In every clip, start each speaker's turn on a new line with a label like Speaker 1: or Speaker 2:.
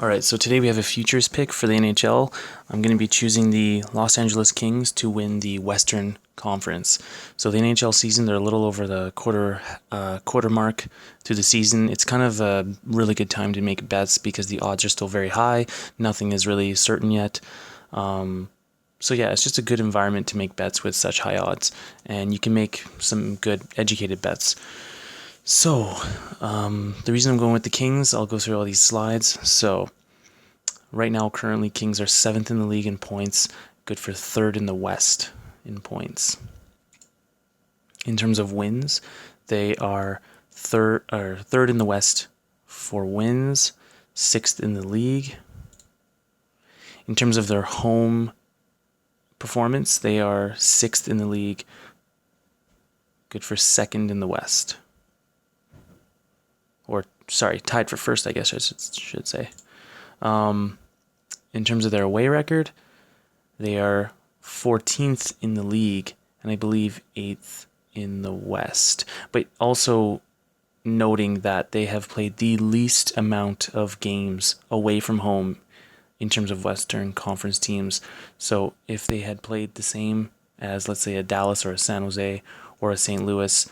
Speaker 1: Alright, so today we have a futures pick for the NHL. I'm going to be choosing the Los Angeles Kings to win the Western Conference. So the NHL season, they're a little over the quarter mark through the season. It's kind of a really good time to make bets because the odds are still very high. Nothing is really certain yet. So yeah, it's just a good environment to make bets with such high odds, and you can make some good educated bets. So, the reason I'm going with the Kings, I'll go through all these slides. So, right now, currently, Kings are 7th in the league in points, good for 3rd in the West in points. In terms of wins, they are third in the West for wins, 6th in the league. In terms of their home performance, they are 6th in the league, good for 2nd in the West. Or, sorry, tied for 1st, I guess I should say. In terms of their away record, they are 14th in the league, and I believe 8th in the West. But also noting that they have played the least amount of games away from home in terms of Western Conference teams. So if they had played the same as, let's say, a Dallas or a San Jose or a St. Louis,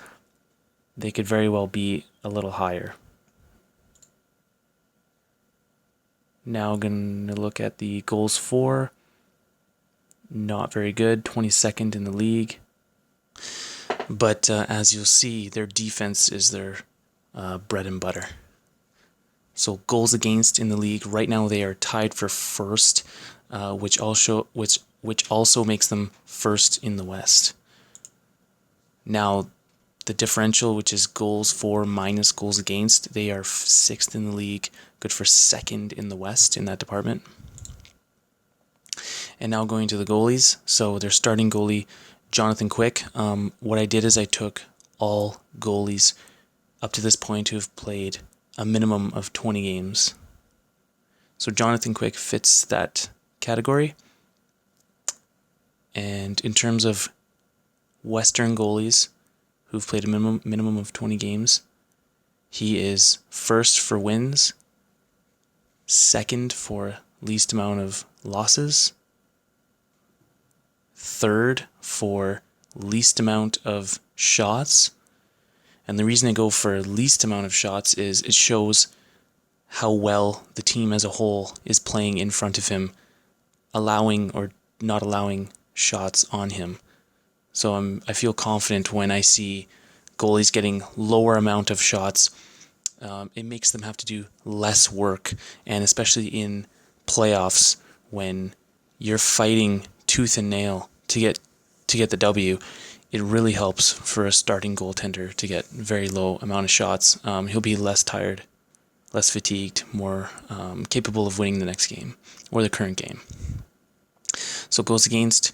Speaker 1: they could very well be a little higher. Now I'm going to look at the goals for. Not very good, 22nd in the league. But as you'll see, their defense is their bread and butter. So goals against in the league, right now they are tied for 1st, which also makes them 1st in the West. Now, the differential, which is goals for minus goals against, they are 6th in the league, good for 2nd in the West in that department. And now going to the goalies. So their starting goalie, Jonathan Quick. What I did is I took all goalies up to this point who have played a minimum of 20 games. So Jonathan Quick fits that category. And in terms of Western goalies who've played a minimum of 20 games, he is 1st for wins, 2nd for least amount of losses, 3rd for least amount of shots. And the reason I go for least amount of shots is it shows how well the team as a whole is playing in front of him, allowing or not allowing shots on him. So I feel confident when I see goalies getting lower amount of shots. It makes them have to do less work, and especially in playoffs when you're fighting tooth and nail to get the W, it really helps for a starting goaltender to get very low amount of shots. He'll be less tired, less fatigued, more capable of winning the next game or the current game. So goals against,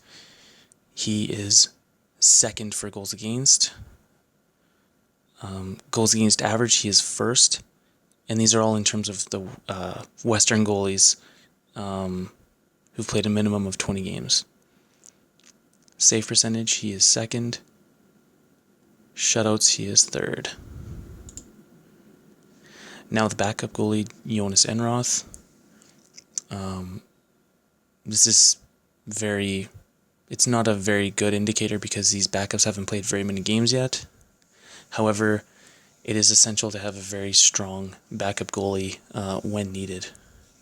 Speaker 1: he is 2nd for goals against. Goals against average, he is 1st. And these are all in terms of the Western goalies who've played a minimum of 20 games. Save percentage, he is 2nd. Shutouts, he is 3rd. Now the backup goalie, Jonas Enroth. This is it's not a very good indicator because these backups haven't played very many games yet. However, it is essential to have a very strong backup goalie when needed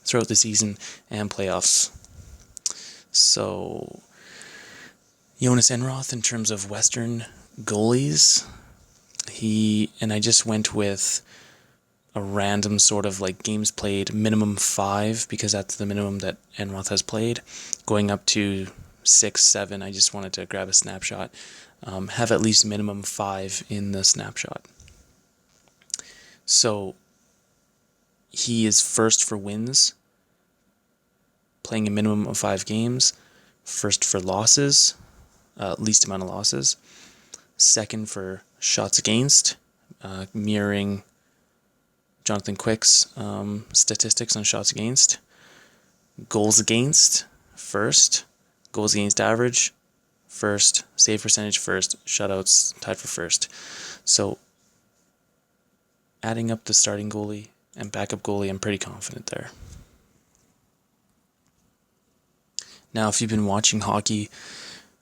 Speaker 1: throughout the season and playoffs. So, Jonas Enroth, in terms of Western goalies, I just went with a random sort of like games played minimum 5 because that's the minimum that Enroth has played, going up to 6, 7. I just wanted to grab a snapshot, have at least minimum 5 in the snapshot. So he is 1st for wins, playing a minimum of 5 games, 1st for losses, least amount of losses, 2nd for shots against, mirroring Jonathan Quick's statistics on shots against, goals against, 1st, goals against average, 1st, save percentage 1st, shutouts tied for 1st. So adding up the starting goalie and backup goalie, I'm pretty confident there. Now, if you've been watching hockey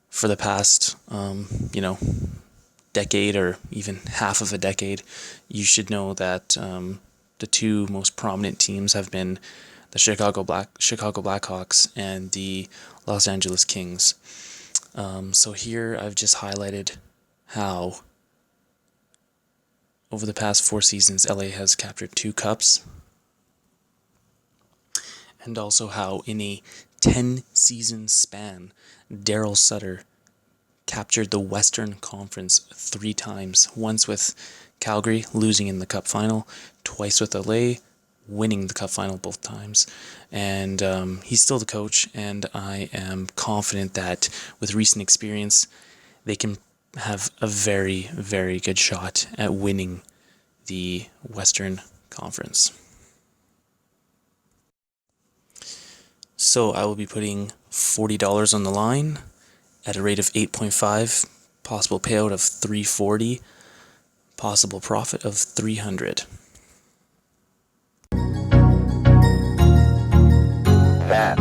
Speaker 1: for the past, decade or even half of a decade, you should know that the two most prominent teams have been the Chicago Blackhawks and the Los Angeles Kings. So here I've just highlighted how over the past 4 seasons LA has captured 2 cups, and also how in a 10-season span Daryl Sutter captured the Western Conference 3 times. Once with Calgary, losing in the Cup final. Twice with LA, winning the Cup final both times. And he's still the coach, and I am confident that with recent experience, they can have a very, very good shot at winning the Western Conference. So I will be putting $40 on the line at a rate of 8.5, possible payout of $340, possible profit of $300.
Speaker 2: That